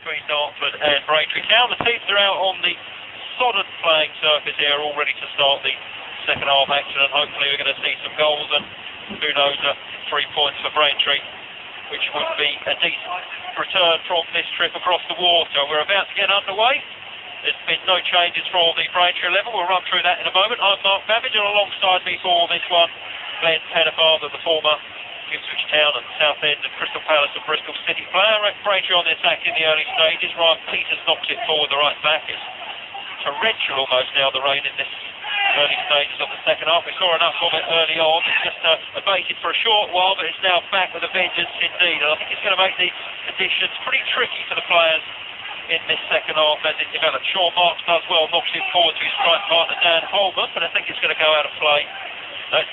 between Dartford and Braintree Town. The teams are out on the sodden playing surface here, all ready to start the second half action, and hopefully we're going to see some goals, and who knows, 3 points for Braintree, which would be a decent return from this trip across the water. We're about to get underway. There's been no changes for the Braintree level. We'll run through that in a moment. I'm Mark Babbage, and alongside me for this one, Glenn Pennefather, the former Ipswich Town and Southend and Crystal Palace and Bristol City player. Braintree on the attack in the early stages. Ryan Peters knocks it forward the right back. It's torrential almost now, the rain in this early stages of the second half. We saw enough of it early on. It's just abated for a short while, but it's now back with a vengeance indeed. And I think it's going to make the conditions pretty tricky for the players in this second half as it develops. Sean Marks does well, knocks it forward to his strike partner Dan Holman, but I think it's going to go out of play.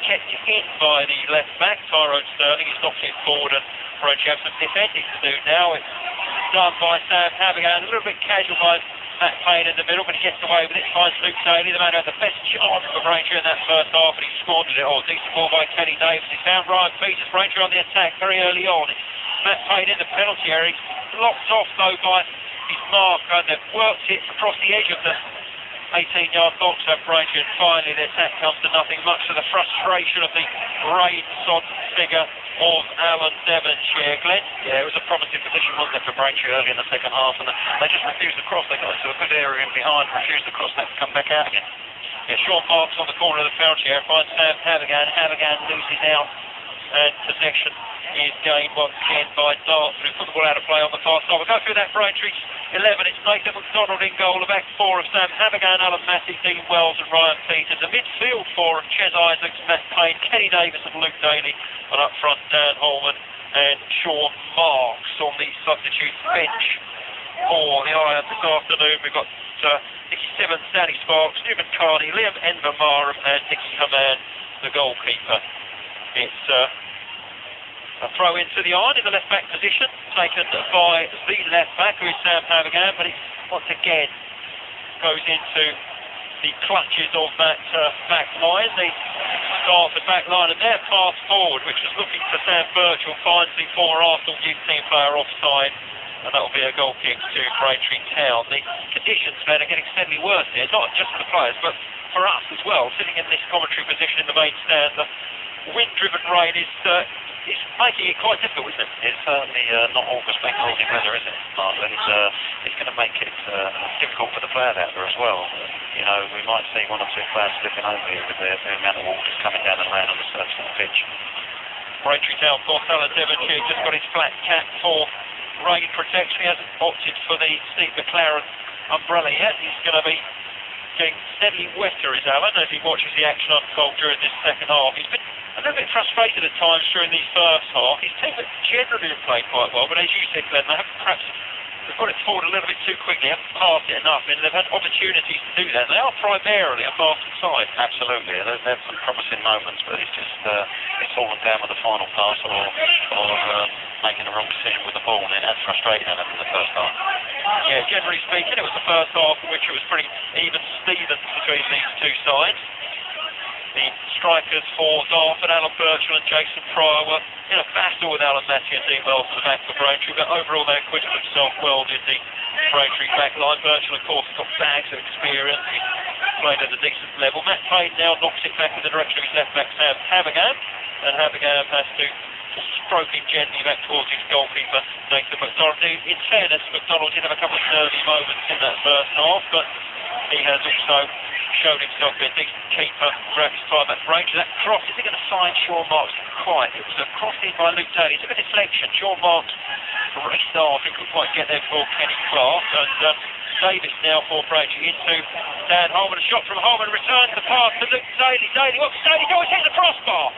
Kept in by the left back, Tyrone Sterling. He's knocked it forward, and Braintree have some defending to do now. It's done by Sam Havigan, a little bit casual by Matt Payne in the middle, but he gets away with it. Finds Luke Daly, the man who had the best chance for Braintree in that first half, and he squandered it all. Decent ball by Kenny Davis. He found Ryan Peters. Braintree on the attack very early on. It's Matt Payne in the penalty area. He's blocked off though by his marker, and they've worked it across the edge of the 18-yard box at Braintree, and finally the attack comes to nothing, much to the frustration of the rain-sodden figure of Alan Devonshires. Glenn? Yeah, it was a promising position, wasn't it, for Braintree early in the second half, and they just refused to cross. They got into a good area in behind, refused to cross, and had to come back out again. Yeah, Sean Marks on the corner of the penalty area finds Sam Havigan. Havigan loses out, and possession is gained once again by Dartford, who put the ball out of play on the far side. We'll go through that Braintree 11. It's Nathan McDonald in goal. The back four of Sam Havigan, Alan Massey, Dean Wells and Ryan Peters. The midfield four of Ches Isaacs, Matt Payne, Kenny Davis and Luke Daly. And up front, Dan Holman and Sean Marks on the substitute bench for the Irons this afternoon. We've got Nicky Simmons, Danny Sparks, Newman Carney, Liam Envermarum and Nicky Haman, the goalkeeper. It's a throw into the iron in the left back position, taken by the left back, who is Sam Havigan, but it once again goes into the clutches of that back line, the Dartford back line, and their pass forward, which was looking for Sam Birchall, finds the former Arsenal youth team player offside, and that will be a goal kick to Braintree Town. The conditions then are getting steadily worse here, not just for the players, but for us as well, sitting in this commentary position in the main stand. The wind-driven rain is making it quite difficult, isn't it? It's certainly not August bank holiday weather, is it, Mark? And it's going to make it difficult for the players out there as well. You know, we might see one or two players slipping over here with the amount of water coming down and laying on the surface of the pitch. Braintree Town boss Alan Devonshires just got his flat cap for rain protection. He hasn't opted for the Steve McLaren umbrella yet. He's going to be getting steadily wetter, is Alan, as he watches the action unfold during this second half. He's been a little bit frustrated at times during the first half. His team generally have played quite well, but as you said, Glenn, they haven't perhaps got it forward a little bit too quickly, haven't passed it enough, and they've had opportunities to do that. They are primarily a passing side. Absolutely, they've had some promising moments, but it's just it's fallen down with the final pass or making the wrong decision with the ball, and it has frustrated them in the first half. Yeah, generally speaking, it was the first half in which it was pretty even Stevens between these two sides. The strikers for Dartford, Alan Birchall and Jason Pryor, were in a battle with Alan Massey and Dean Wells at the back for Braintree, but overall they acquitted themselves well, did the Braintree back line. Birchall, of course, has got bags of experience. He's played at a decent level. Matt Payne now knocks it back in the direction of his left back, Sam Havigan, and Havigan has to stroke him gently back towards his goalkeeper, Nathan McDonald. In fairness, McDonald did have a couple of nervy moments in that first half, but he has also shown himself to be a decent keeper throughout his time at Braintree. That cross, is it going to find Sean Marks? Quite. It was a cross in by Luke Daly. It's a bit of deflection. Sean Marks raced off. He couldn't quite get there for Kenny Clark. And Davis now for Braintree into Dan Holman. A shot from Holman returns the pass to Luke Daly. Daly, what's Daly doing? He's hit the crossbar.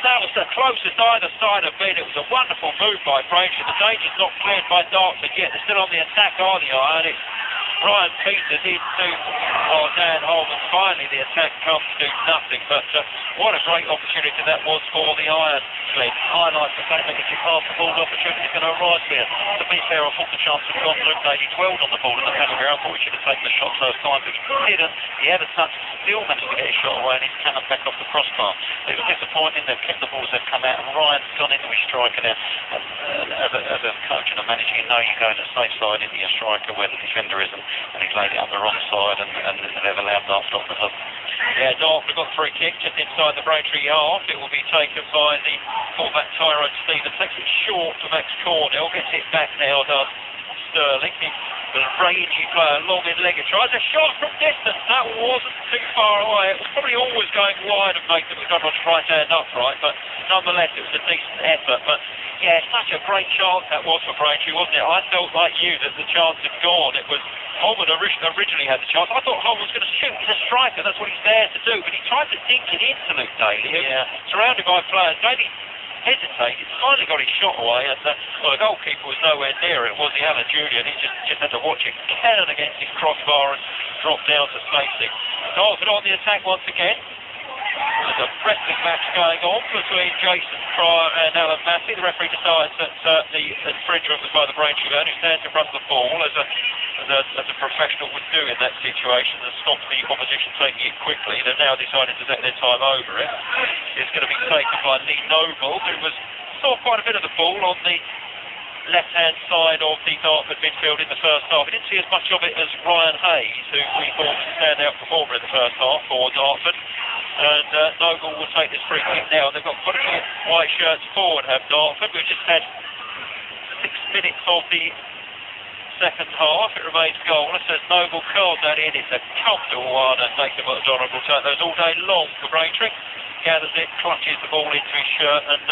That was the closest either side have been. It was a wonderful move by Braintree. The danger's not cleared by Dartford yet. They're still on the attack, are they? And it's Ryan Peters into Dan Holman. Finally the attack comes to nothing, but what a great opportunity that was for the Iron Sled. Highlights the fact that if you pass the ball, the opportunity is going to arise there. To be fair, I thought the chance had gone. Luke Daly dwelled on the ball in the penalty area. I thought he should have taken the shot first time, but he didn't. He had a touch, still managed to get his shot away, and he's cannoned back off the crossbar. It was disappointing. They've kept the balls, they've come out, and Ryan's gone into his striker there. As a coach and a manager, you know you go in the safe side into your striker where the defender isn't, and he's laid it up the wrong side, and they've allowed Dartford off the hook. Yeah, Dartford got free kick just inside the Braintree half. It will be taken by the fullback Tyrone Stevens. Takes it short to Max Cornell. Gets it back now, does Sterling. The rangy player, long in leg, tries a shot from distance. That wasn't too far away. It was probably always going wide of Nathan McDonald's right hand upright, but nonetheless it was a decent effort. But yeah, such a great chance that was for Braintree, wasn't it? I felt like you that the chance had gone. It was Holman originally had the chance. I thought Holman was going to shoot. He's a striker, that's what he's there to do. But he tried to dink it into Luke Daly, surrounded by players. Daly hesitated, finally got his shot away, and the goalkeeper was nowhere near it, was he, Alan Julian? He just had to watch it cannon against his crossbar and drop down to safety. Dartford on the attack once again. There's a wrestling match going on between Jason Pryor and Alan Massey. The referee decides that the infringement was by the Braintree man, who stands in front of the ball as a professional would do in that situation, and stops the opposition taking it quickly. They've now decided to take their time over it. It's going to be taken by Lee Noble, who saw quite a bit of the ball on the left-hand side of the Dartford midfield in the first half. We didn't see as much of it as Ryan Hayes, who we thought was a standout performer in the first half for Dartford. And Noble will take this free kick now. They've got quite a few white shirts forward, have Dartford. We've just had 6 minutes of the second half. It remains goalless as Noble curls that in. It's a comfortable one, and Nathan McDonald will take those all day long for Braintree. Gathers it, clutches the ball into his shirt, and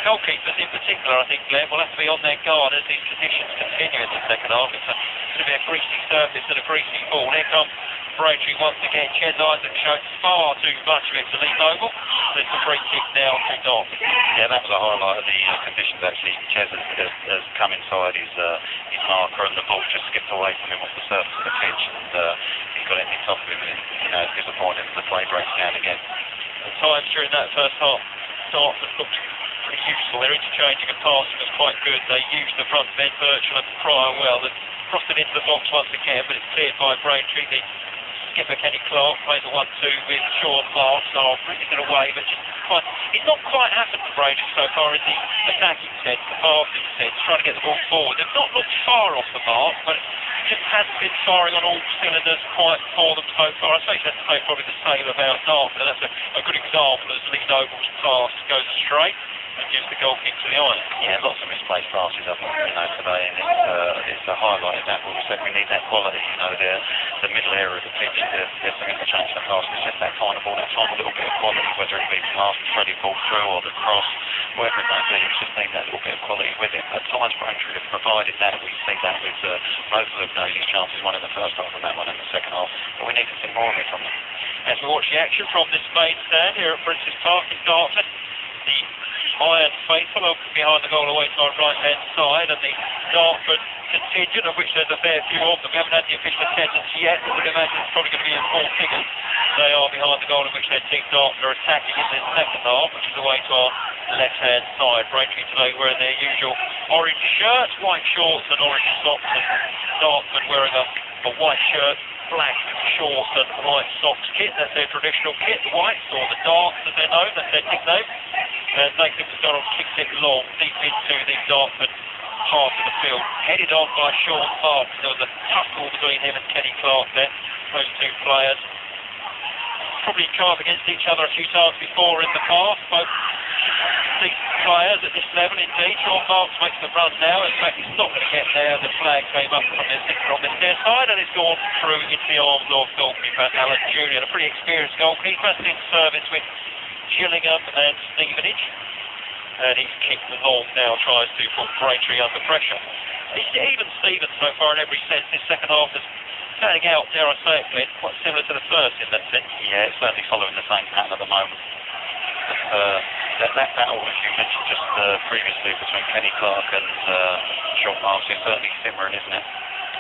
goalkeepers in particular, I think, Glenn, will have to be on their guard as these conditions continue in the second half. It's going to be a greasy surface and a greasy ball. Here comes Braintree once again. Ches Isaac showed far too much of it to Lee Noble. It's a free kick now to Dartford. Yeah, that was a highlight of the conditions actually. Ches has come inside his marker, and the ball just skipped away from him off the surface of the pitch, and he's got it in top of him. It's disappointing the play breaks down again. At times during that first half, Dartford looked pretty useful. Their interchanging of passing was quite good. They used the front men, Birchall and Pryor well. They crossed it into the box once again, but it's cleared by Braintree. The skipper Kenny Clark plays a 1-2 with Sean Marsh. So brings it away, but it's not quite happened to Braintree so far in the attacking sense, the passing sense, trying to get the ball forward. They've not looked far off the mark, but just hasn't been firing on all cylinders quite for them so far. I suppose you have to say probably the same about Dartford, and that's a good example as Lee Noble's pass goes astray and gives the goal kick to the iron. Yeah, lots of misplaced passes, I think, today, and it's a highlight of that. We said we need that quality, the middle area of the pitch, there's some interchange of passes, just that final ball, that final little bit of quality, whether it be the last Freddie ball through or the cross, whatever it may be, it's just need that little bit of quality with it. At times, Braintree have provided that. We see that with both of Daly's chances, one in the first half and that one in the second half, but we need to see more of it from them. As we watch the action from this main stand here at Princess Park in Dartford, the Iron faithful are behind the goal away to our right-hand side, and the Dartford contingent, of which there's a fair few of them. We haven't had the official attendance yet, but we'd imagine it's probably going to be in 4 figures. They are behind the goal in which their team Dartford are attacking in this second half, which is away to our left-hand side. Braintree today wearing their usual orange shirts, white shorts and orange socks, and Dartford wearing a white shirt, black shorts and white socks kit. That's their traditional kit, the whites, or the darks as they're known, that's their nickname. And Nathan McDonald kicks it long, deep into the Dartford half of the field. Headed on by Sean Marks. There was a tussle between him and Kenny Clark there, those two players. Probably carved against each other a few times before in the past. Both decent players at this level indeed. Sean Marks makes the run now. In fact, he's not going to get there. The flag came up from this near side, and it's gone through into the arms of goalkeeper Alan Julian. A pretty experienced goalkeeper, in service with Gillingham and Stevenage. And he's kicked long now, tries to put Braintree under pressure. Even Stevens so far in every sense this second half is turning out, dare I say it, Glenn, quite similar to the first in that sense. Yeah, it's certainly following the same pattern at the moment. That battle, as you mentioned just previously, between Kenny Clark and Sean Marks is certainly simmering, isn't it?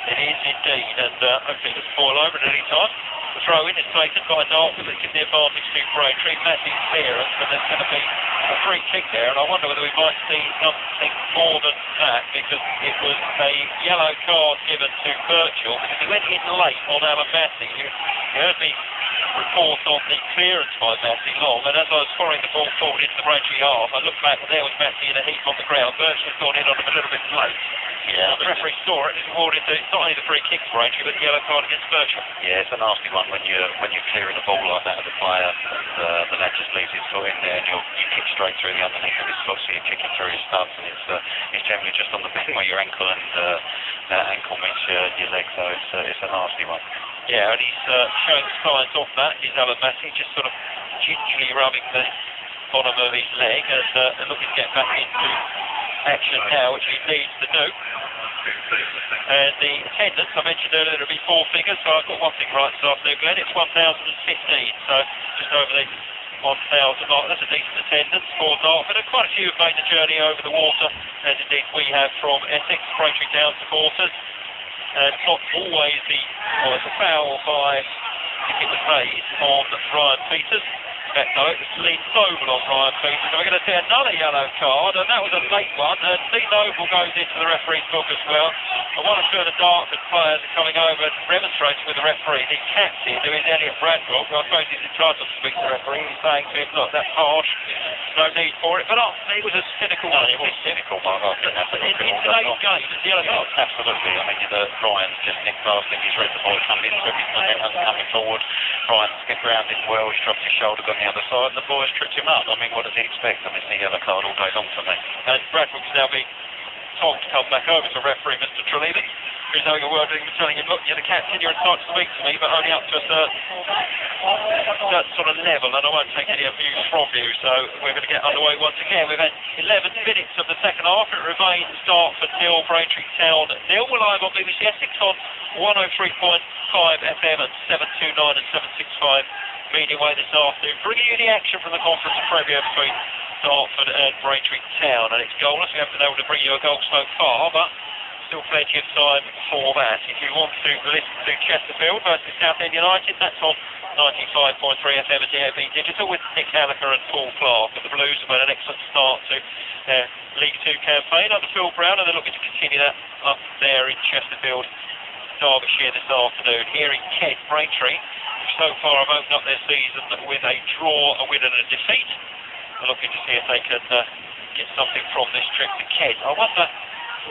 It is indeed, and hopefully it doesn't fall over at any time. The throw-in is taken by Dartford, but gives the advantage to Braintree. Massive clearance, and there's going to be a free kick there, and I wonder whether we might see something more than that, because it was a yellow card given to Birchall, because he went in late on Alan Massey. You heard me report on the clearance by Massey long, and as I was following the ball forward into the Braintree half, I looked back and there was Massey in a heap on the ground. Birchall's gone in on him a little bit late. Yeah, the referee saw it. It's awarded to not only the free kick for Braintree, but the yellow card against Birchall. Yeah, it's a nasty one when you're clearing the ball like that of the player, and the lad just leaves his foot in there, and you kick straight through the underneath of his foot, so you're kicking through his studs, and it's generally just on the bend where your ankle and ankle meets your leg, so it's a nasty one. Yeah, and he's showing signs of that. He's Alan Massey, just sort of gingerly rubbing the bottom of his leg and looking to get back into action now, which he needs to do. And the attendance, I mentioned earlier, it'll be 4 figures, so I've got one thing right this afternoon, Glenn. It's 1,015, so just over the 1,000 mark. That's a decent attendance for Dartford, and quite a few have made the journey over the water, as indeed we have from Essex, Braintree Town supporters. And not always it's a foul by, I think it was Hayes, on Ryan Peters. In fact, no, it was Lee Noble on Ryan Peters. So we're going to see another yellow card, and that was a late one. And Lee Noble goes into the referee's book as well. And one or two of the Dartford players are coming over and remonstrating with the referee. The captain, who is Elliot Bradbrook, I suppose he's entitled to speak to the referee. He's saying to him, look, that's harsh, no need for it. But it was a cynical one. It was cynical, Mark. I think that's in today's game, it's the yellow card. Absolutely. I mean, Ryan's just nicked past him. He's read the ball come into him. His momentum coming forward. Ryan skipped around him well. He dropped his shoulder, got on the other side, and the boys tripped him up. I mean, what does he expect? I mean, it's a yellow card all day long for me. And Bradbrook's now being told to come back over to referee Mr. Treleaven, who's having a word with him and telling him, look, you're the captain, you're entitled to speak to me, but only up to a certain sort of level, and I won't take any abuse from you. So we're going to get underway once again. We've had 11 minutes of the second half. It remains Dartford 0, Braintree Town 0. We're live on BBC Essex on 103.5 FM and 729 and 765 medium wave this afternoon, bringing you the action from the Conference Premier between Dartford and Braintree Town, and it's goalless. We haven't been able to bring you a goal so far, but still plenty of time for that. If you want to listen to Chesterfield versus Southend United, that's on 95.3 FM and DAB Digital with Nick Hallaker and Paul Clark. And the Blues have made an excellent start to their League 2 campaign under Phil Brown, and they're looking to continue that up there in Chesterfield, Derbyshire this afternoon. Here in Kent, Braintree so far have opened up their season with a draw, a win and a defeat. They're looking to see if they can get something from this trip to Kent. I wonder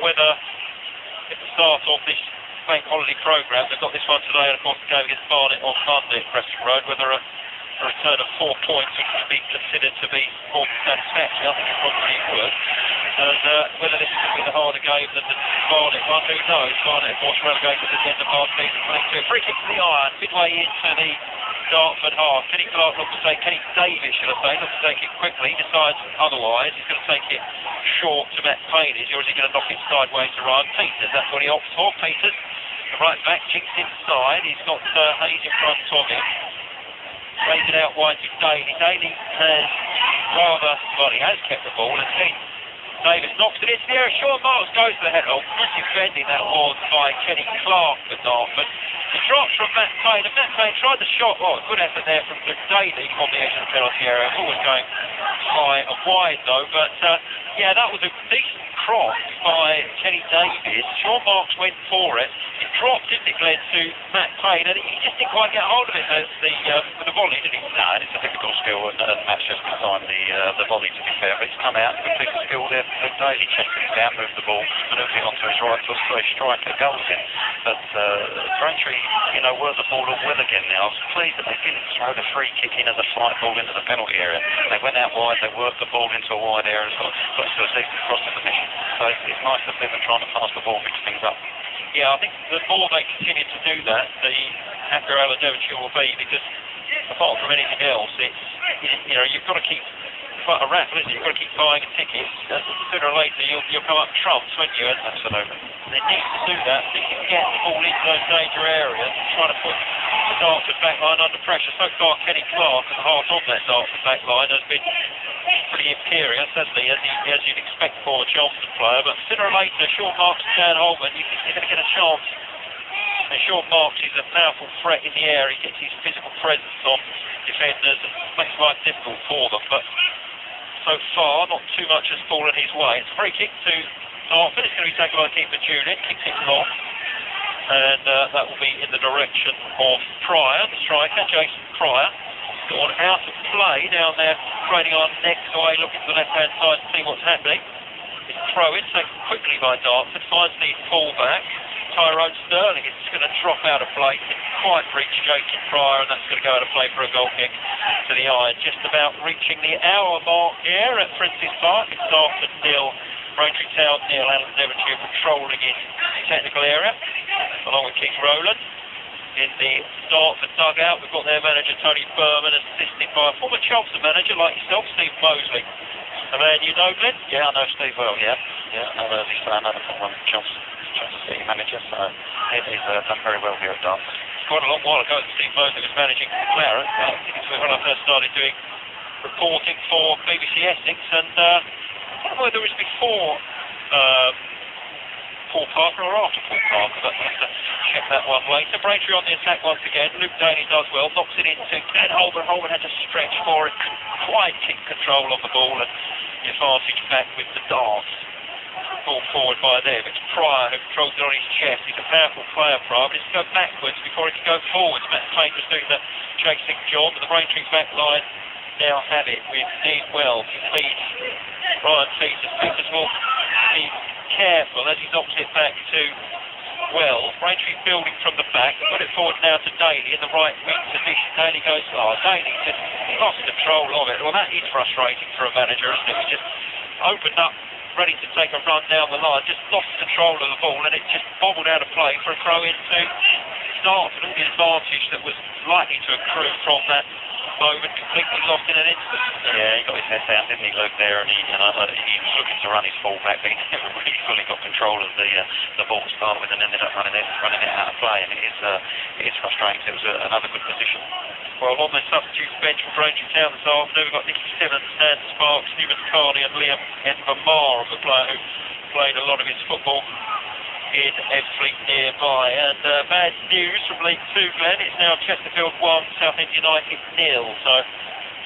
whether at the start of this bank holiday programme, they've got this one today, and of course the game against Barnet on Monday at Preston Road, whether a return of 4 points would be considered to be more than satisfactory. I think it probably would. And whether this is going to be the harder game than the Barnet one, who knows? Barnet, of course, relegated at the end of last season, playing to a free kick to the iron, midway into the Dartford half. Kenny Clark looks to take, Kenny Davis, should I say, looks to take it quickly. He decides otherwise. He's going to take it short to Matt Payne, or is he going to knock it sideways to Ryan Peters? That's what he opts for. Peters, the right back, jinks inside. He's got Hayes in front of him. Plays it out wide to Daly. Daly has he has kept the ball, and Davis knocks it into the area. Sean Marks goes to the head. Good defending that was by Kenny Clark for Dartford. It drops from Matt Payne, and Matt Payne tried the shot. Good effort there from Daly on the edge of the penalty area. Ball was going high and wide though, but that was a decent cross by Kenny Davis. Sean Marks went for it. It dropped, didn't it, Glenn, to Matt Payne, and he just didn't quite get hold of it with the volley, did he? No, it's a difficult skill, and Matt's just timed the volley, to be fair, but it's come out, complete skill there for Daly. Chested it down, moved the ball, manoeuvred it onto his right foot, so he striker goals in. But Braintree, were the ball all well again now. I was pleased that they didn't throw the free kick in as a flight ball into the penalty area. They went out wide, they worked the ball into a wide area, and got into a decent crossing position. So it's nice to see them trying to pass the ball, mix things up. Yeah, I think the more they continue to do that, the happier Alan Devonshires will be, because apart from anything else, it's you've got to keep quite a raffle, isn't it? You've got to keep buying a ticket. Sooner or later, you'll come up trumps, won't you? And absolutely. They need to do that. They can get the ball into those danger areas and try to put the Dartford back line under pressure. So far, Kenny Clark at the heart of that Dartford back line has been pretty imperious, hasn't he, as you'd expect for a Chelmsford player. But sooner or later, Sean Marks and Dan Holman, you're going to get a chance And Sean Marks is a powerful threat in the air. He gets his physical presence on defenders and makes life difficult for them. But so far, not too much has fallen his way. It's a free kick to Dartford. It's going to be taken by keeper Julian. Kicks it long. And that will be in the direction of Pryor, the striker, Jason Pryor. Gone out of play down there, training on next away, looking to the left-hand side to see what's happening. It's throw-in, taken quickly by Dartford, finds the full-back. Tyrone Sterling is going to drop out of play, didn't quite reach Jason Pryor, and that's going to go out of play for a goal kick to the iron. Just about reaching the hour mark here at Prince's Park. It's Dartford 0, Braintree Town 0. Alan Devonshires patrolling his technical area, along with King Rowland. In the Dartford dugout, we've got their manager Tony Berman, assisted by a former Chelmsford manager like yourself, Steve Mosley. A man you know, Glenn? Yeah, I know Steve well, yeah. Another former Chelmsford City manager, so he's done very well here at Dartford. It's quite a long while ago that Steve Mosley was managing Claret. I think it's when I first started doing reporting for BBC Essex, and I don't know whether it was before Paul Parker or after Paul Parker, but we'll have to check that one later. Braintree on the attack once again. Luke Daly does well, knocks it into Glenn Holman. Holman had to stretch for it, quite keep control of the ball, and the advantage back with the darts. Ball forward by them. It's Pryor who controls it on his chest. He's a powerful player, Pryor, but he can go backwards before he can go forwards. Matt Payne was doing the chasing job, but the Braintree back line now have it with Dean Wells. He feeds Ryan Peters. Peters will be careful as he knocks it back to Wells. Braintree building from the back. Put it forward now to Daly in the right wing position. Daly goes, Daly just lost control of it. Well, that is frustrating for a manager, isn't it? He just opened up, ready to take a run down the line, just lost control of the ball, and it just bobbled out of play for a throw into Dartford. All the advantage that was likely to accrue from that moment completely lost in an instant. Yeah, he got his head down, didn't he, Luke, there, and he was looking to run his full back, but he never really fully got control of the ball to start with, and ended up running it out of play, and it is frustrating. It was another good position. Well, on the substitutes bench for Braintree Town this afternoon, we've got Nicky Simmons, Dan Sparks, Newman Carney and Liam Envermar, a player who played a lot of his football in Ebbsfleet nearby. And bad news from League 2, Glenn. It's now Chesterfield 1, Southend United 0. So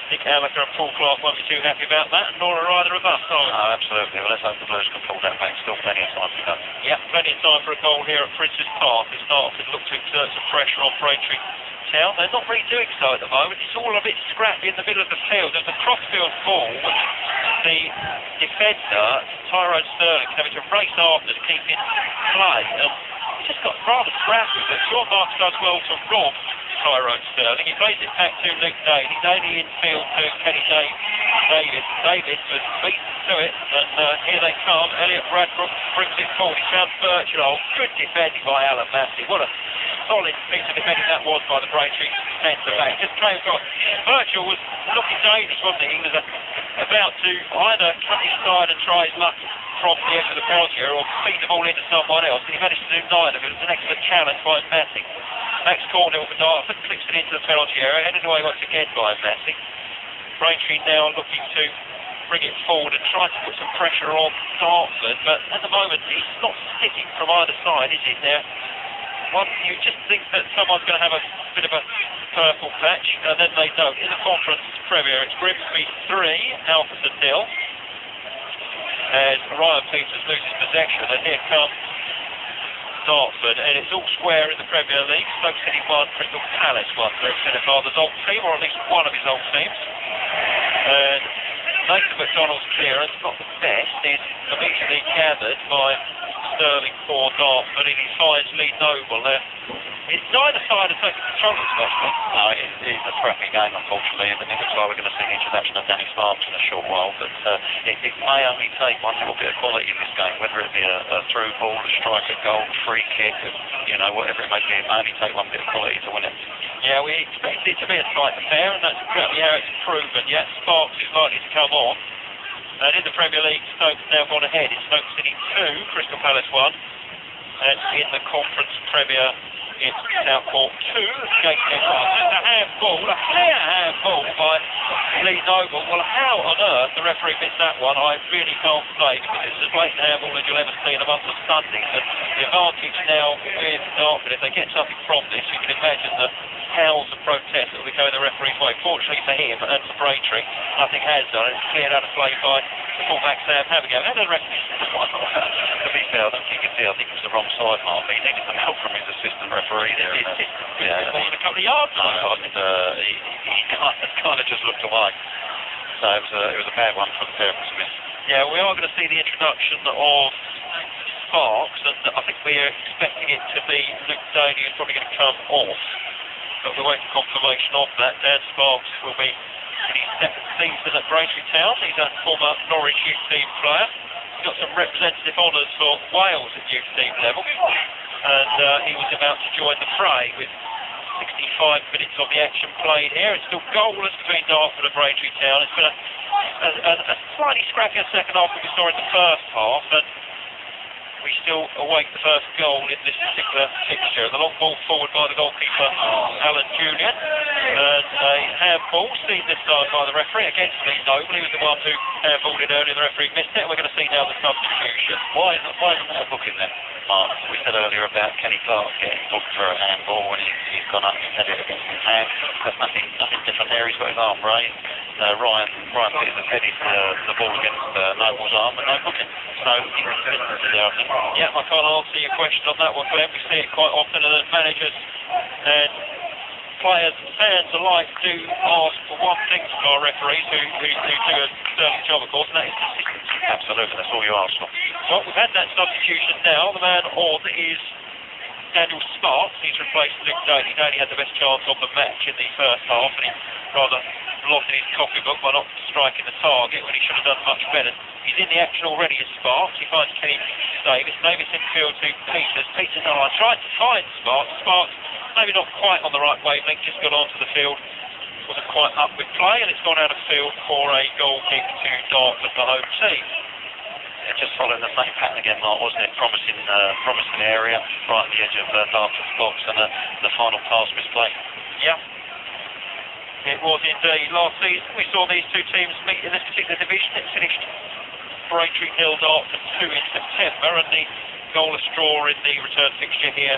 Nick Alliker and Paul Clark won't be too happy about that, and nor are either of us. Oh, absolutely. Well, let's hope the Blues can pull that back. Still plenty of time to go. Yeah, plenty of time for a goal here at Prince's Park. As Dartford look to exert some pressure on Braintree Town. They're not really doing so at the moment. It's all a bit scrappy in the middle of the field. There's a cross-field ball, which the defender, Tyrone Sterling, having to race after to keep in play. And he just got rather scrappy, but Sean Marks does well to rob Tyrone Sterling. He plays it back to Luke Daly. Daly infield to Kenny Davis. Davis was beaten to it, and here they come. Elliot Bradbrook brings it forward. He found Birchall. Good defending by Alan Massey. What a solid piece of defending that was by the Braintree centre back. Just came across. Birchall was looking dangerous, wasn't he? He was about to either cut his side and try his luck from the edge of the penalty area or feed the ball into someone else, and he managed to do neither. It was an excellent challenge by Massey. Max Cornell for Dartford flicks it into the penalty area, headed away once again by Massey. Braintree now looking to bring it forward and try to put some pressure on Dartford, but at the moment it's not sticking from either side, is it? Now, you just think that someone's going to have a bit of a purple patch, and then they don't. In the Conference Premier, it's Grimsby 3, Alfreton 0. As Ryan Peters loses possession, and here comes Dartford, and it's all square in the Premier League. Stoke City 1, Crystal Palace 1. Greg Father's old team, or at least one of his old teams. And Nathan McDonald's clearance, not the best, is immediately gathered by Sterling for Dartford, and he finds Lee Noble there. Neither side has taken control of this match. No, it is a scrappy game, unfortunately, and it looks like we're going to see the introduction of Danny Sparks in a short while, but it may only take one little bit of quality in this game, whether it be a through ball, a striker goal, free kick, whatever it may be. It may only take one bit of quality to win it. Yeah, we expect it to be a tight affair, and that's exactly how it's proven. Yet Sparks is likely to come on. And in the Premier League, Stoke's now gone ahead. It's Stoke City 2, Crystal Palace 1. And in the Conference Premier It's out court 2, against Kents Dartforford. It's a handball, a clear handball by Lee Noble. Well, how on earth the referee missed that one, I really can't say, because it's as blatant handball as you'll ever see in a month of Sundays. And the advantage now with Dartford, if they get something from this, you can imagine the howls of protest that will be going the referee's way. Fortunately for him and for Braintree, nothing has done. It's cleared out of play by the fullback Sam Havigan. How did the referee? To be fair, I don't think you can see. I think it was the wrong side, Mark. But he needed some help from his assistant referee there. Yeah, more than a couple of yards. No, he kind of just looked away. So it was a bad one for the pair of Smith. Yeah, we are going to see the introduction of Sparks, and I think we are expecting it to be Luke Daly who's probably going to come off, but we're waiting for confirmation of that. Dan Sparks will be in his second season at Braintree Town. He's a former Norwich youth team player. He's got some representative honours for Wales at youth team level, and he was about to join the fray with 65 minutes of the action played here. It's still goalless between Dartford and Braintree Town. It's been a slightly scrappier second half than we saw in the first half, and we still await the first goal in this particular fixture. The long ball forward by the goalkeeper, Alan Julian, and a handball seen this time by the referee against Lee Noble. He was the one who handballed it earlier. The referee missed it, and we're going to see now the substitution. Why isn't that a booking then, Mark? We said earlier about Kenny Clark getting booked for a handball when he's gone up and had it against his hand. There's nothing different there. He's got his arm raised. Ryan Peters has headed the ball against Noble's arm, and no booking. So inconsistency there, I think. Yeah, I can't answer your question on that one, Glenn. We see it quite often, and managers and players and fans alike do ask for one thing from our referees, who do a sterling job, of course, and that is consistency. Absolutely, that's all you ask for. Well, we've had that substitution now. The man on is Daniel Sparks. He's replaced Luke Daly. Daly had the best chance of the match in the first half, and he rather blotted his copybook by not striking the target when he should have done much better. He's in the action already as Sparks. He finds Kenny Davis. Davis in field to Peters. Peters tried to find Sparks. Sparks maybe not quite on the right wavelength, just got onto the field. Wasn't quite up with play, and it's gone out of field for a goal kick to Dartford, the home team. Yeah, just following the same pattern again, Mark, wasn't it? Promising area, right at the edge of Dartford's box, and the final pass misplayed. Yeah. It was indeed. Last season we saw these two teams meet in this particular division. It finished Braintree 0, Dartford 2 in September, and the goalless draw in the return fixture here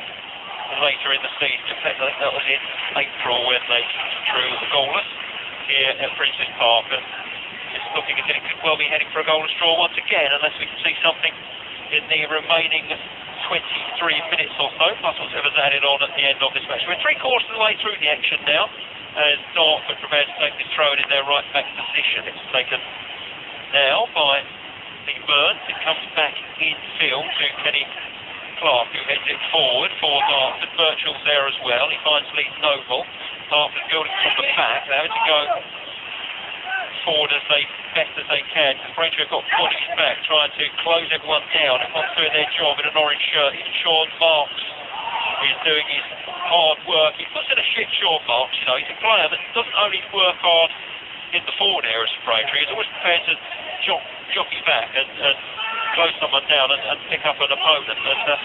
later in the season. In fact, I think that was in April when they drew goalless here at Princess Park, and it's looking as if it could well be heading for a goalless draw once again, unless we can see something in the remaining 23 minutes or so, plus whatever's added on at the end of this match. We're 3/4 of the way through the action now, as Dartford prepares to take this throw in their right back position. It's taken now by Lee Burns. It comes back in field to Kenny Clark, who heads it forward for Dartford. Birchall's there as well. He finds Lee Noble. Dartford building from the back. They're having to go forward as best as they can. Braintree have got bodies back, trying to close everyone down. Everyone's doing their job in an orange shirt. It's Sean Marks. He's doing his hard work. He puts in a shit Sean Marks, you know. He's a player that doesn't only work hard in the forward areas for Braintree, he's always prepared to jockey back and close someone down and pick up an opponent. And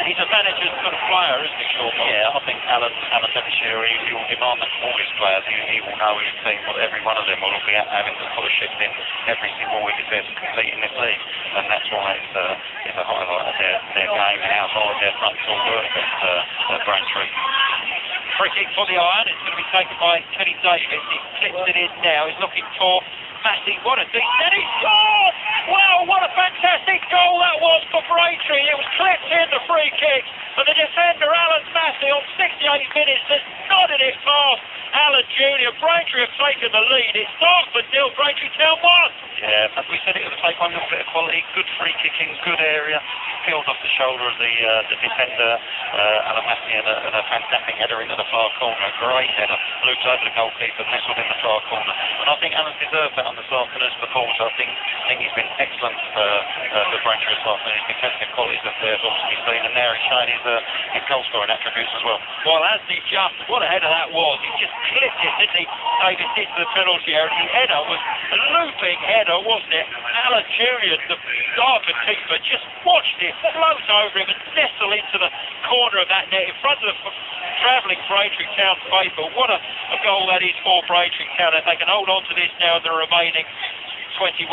he's a manager's sort of player, isn't he, Sean Marks? Yeah, I think Alan Devonshires, he will demand that from all his players. He will know his team, every one of them will be having to put a shift in every single week if they're to compete in this league. And that's why it's a highlight of their game and how hard their fronts all work at Braintree. Free kick for the Iron. It's going to be taken by Kenny Davis. He clips it in now. He's looking for Massey. What a decent... And he scored! Wow, what a fantastic goal that was for Braintree. It was clipped in, the free kick. And the defender, Alan Massey, on 68 minutes, has nodded it past Alan Jr. Braintree have taken the lead. It's Dartford 0, Braintree Town 1. Yeah, but we said it would take one little bit of quality. Good free kicking, good area. Peeled off the shoulder of the defender, Alan Massey, and a fantastic header into the far corner. A great header. Loops over the goalkeeper, nestled in the far corner. And I think Alan deserved that on this afternoon's performance. I think he's been excellent for Braintree this afternoon. His defensive qualities have obviously seen, and there he's shown his goal scoring attributes as well. Well, as he just, what a header that was. He just clipped it, didn't he? Davis into the penalty area. The header was a looping header, wasn't it? Alan Jr., the Dartford keeper, just watched it float over him and nestle into the corner of that net in front of the travelling Braintree Town faithful. What a goal that is for Braintree Town. If they can hold on to this now in the remaining 21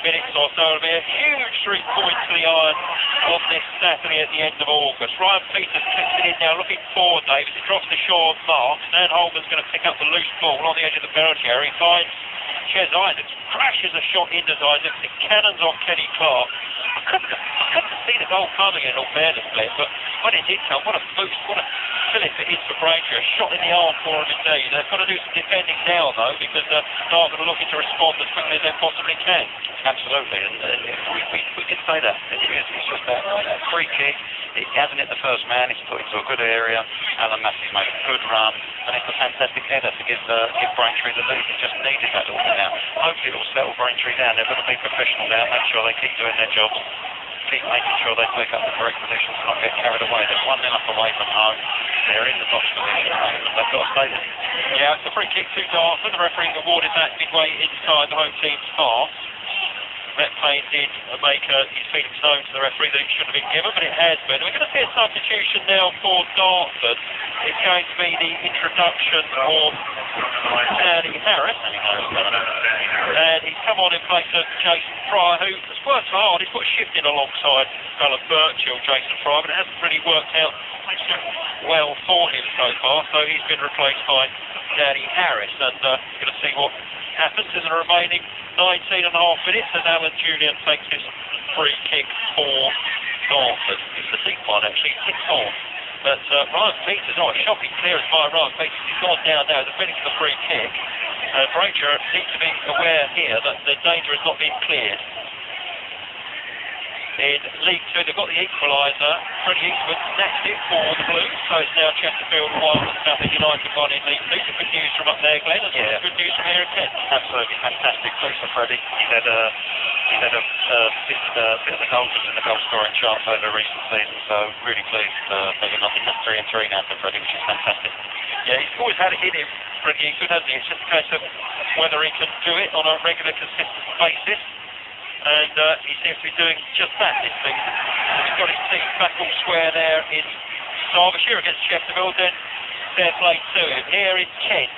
minutes or so, it'll be a huge 3 points to the iron on this Saturday at the end of August. Ryan Peters clips it in now, looking forward, Davis. It drops to Sean Marks. Dan Holman's going to pick up the loose ball on the edge of the penalty area. He finds Ches Isaacs, crashes a shot into Isaacs. It cannons off Kenny Clark. I couldn't see the goal coming in all fairness, Glenn, but when it did come, what a boost, what a fillip it is for Braintree. A shot in the arm for him indeed. They've got to do some defending now, though, because Dartford are looking to respond as quickly as they possibly can. Absolutely, and we can say that. It's just that free kick. It hasn't hit the first man. It's put into a good area. Alan Massey's made a good run, and it's a fantastic header to give Braintree the lead. He just needed that little bit now. Hopefully, it will settle Braintree down. They're going to be professional now. Make sure they keep doing their jobs. Keep making sure they pick up the correct positions and not get carried away. They're 1-0 up away from home. They're in the box position. They've got to stay there. Yeah, it's a free kick to Dartford. The referee awarded that midway inside the home team's half. Brett Payne did make his feelings known to the referee that it shouldn't have been given, but it has been. We're going to see a substitution now for Dartford. It's going to be the introduction of Danny Harris. And he's come on in place of Jason Fry, who has worked hard. He's put a shift in alongside fellow Birchill, Jason Fry, but it hasn't really worked out well for him so far. So he's been replaced by Danny Harris. And we're going to see what happens in the remaining 19.5 minutes, and Alan Julian takes his free kick for Dartford. It's the deep one, actually, 6-4. But Ryan Peters, a shocking clearance by Ryan Peters. He's gone down now, defending for the free kick. Braintree seem to be aware here that the danger has not been cleared. In League 2, they've got the equaliser. Freddie Eastwood snatched it for the Blues, so it's now Chesterfield 1 and Southend United 1 in League 2. Some good news from up there, Glenn, as well as good news from here at Kent. Absolutely fantastic. Please for Freddie. He's had a bit of the goals in the goal scoring charts over recent seasons, so really pleased taking nothing at 3 and 3 now for Freddie, which is fantastic. Yeah, he's always had it in him, Freddie Eastwood, hasn't he? It's just a case of whether he can do it on a regular, consistent basis. And he seems to be doing just that this season. He's got his team back all square there in Derbyshire against Chesterfield, then fair play to him. Here in Kent,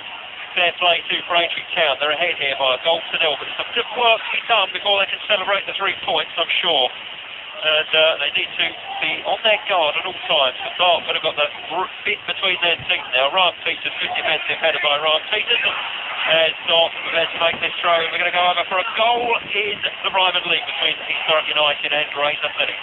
fair play to Braintree Town. They're ahead here by a goal to nil, but some good work to be done before they can celebrate the 3 points, I'm sure. And they need to be on their guard at all times. For Dartford have got that bit between their teeth now. Ryan Peters, good defensive header by Ryan Peters. As Dartford prepares to make this throw, we're going to go over for a goal in the Ryman League between Historic United and Grays Athletic.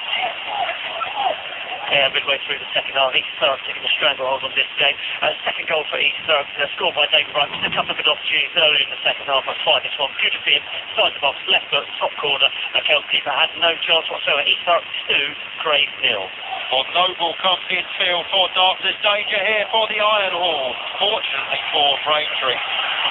Yeah, midway through the second half, East Thurrock taking the stranglehold on this game. Second goal for East Thurrock, scored by David Wright. Just a couple of good opportunities earlier in the second half. I find this one beautifully inside the box, left foot, top corner. Kel's keeper had no chance whatsoever. East Thurrock 2, Grays 0. Well, Noble comes in field for Dartford. There's danger here for the Iron Horse. Fortunately for Braintree,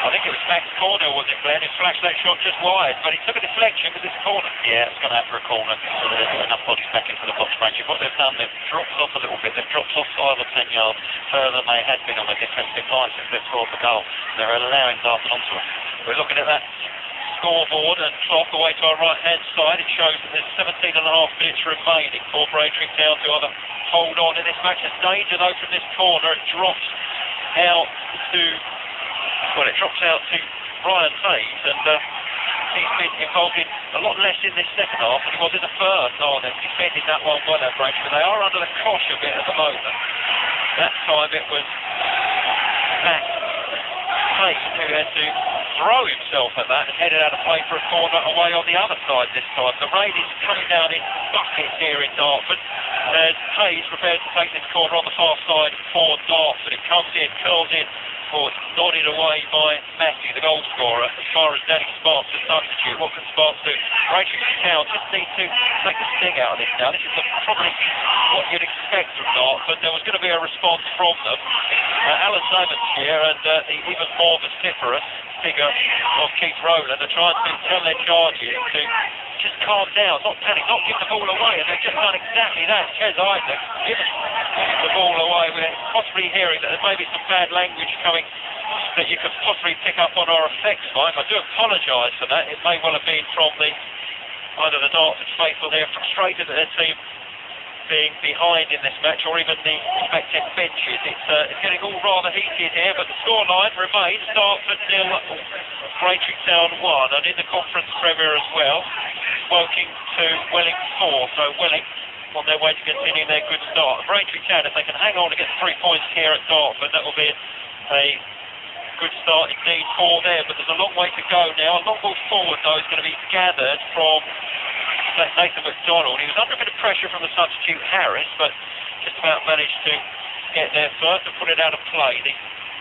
I think it was Max Cornell, was it, Glenn? He flashed that shot just wide, but he took a deflection with this corner. Yeah, it's gone out for a corner, so there's enough bodies back into the box. Braintree, what they've done, they've dropped off a little bit. They've dropped off 5 or 10 yards further than they had been on the defensive line since they've scored the goal. They're allowing Dartford onto it. We're looking at that scoreboard and clock away to our right-hand side. It shows that there's 17.5 minutes remaining for Braintree Town to either hold on in this match. There's danger, though, from this corner. It drops out to Ryan Hayes, and he's been involved in a lot less in this second half than he was in the first. They've defended that one by that Braintree, but they are under the cosh a bit at the moment. That time it was Max Hayes who had to throw himself at that and headed out of play for a corner away on the other side this time. The rain is coming down in buckets here in Dartford as Hayes prepares to take this corner on the far side for Dartford. It comes in, curls in, nodded away by Matthew, the goal scorer. As far as Danny Sparks to substitute, what can Sparks do? Braintree Town just need to take the sting out of this now. This is probably what you'd expect from Dartford. There was going to be a response from them. Alan Devonshires and the even more vociferous figure of Keith Rowland are trying to tell their charges to just calm down, not panic, not give the ball away, and they've just done exactly that. Ches Isaacs given the ball away. We're possibly hearing that there may be some bad language coming that you could possibly pick up on our effects mic. I do apologise for that. It may well have been from either the Dartford faithful. They're frustrated that their team being behind in this match, or even the respective benches. It's getting all rather heated here, but the scoreline remains Dartford 0, Braintree Town 1, and in the Conference Premier as well, Woking 2, Welling 4. So Welling on their way to continue their good start. Braintree Town, if they can hang on to get 3 points here at Dartford, that will be a good start indeed for them, but there's a long way to go now. A long ball forward though is going to be gathered from Nathan McDonald. He was under a bit of pressure from the substitute Harris, but just about managed to get there first and put it out of play. The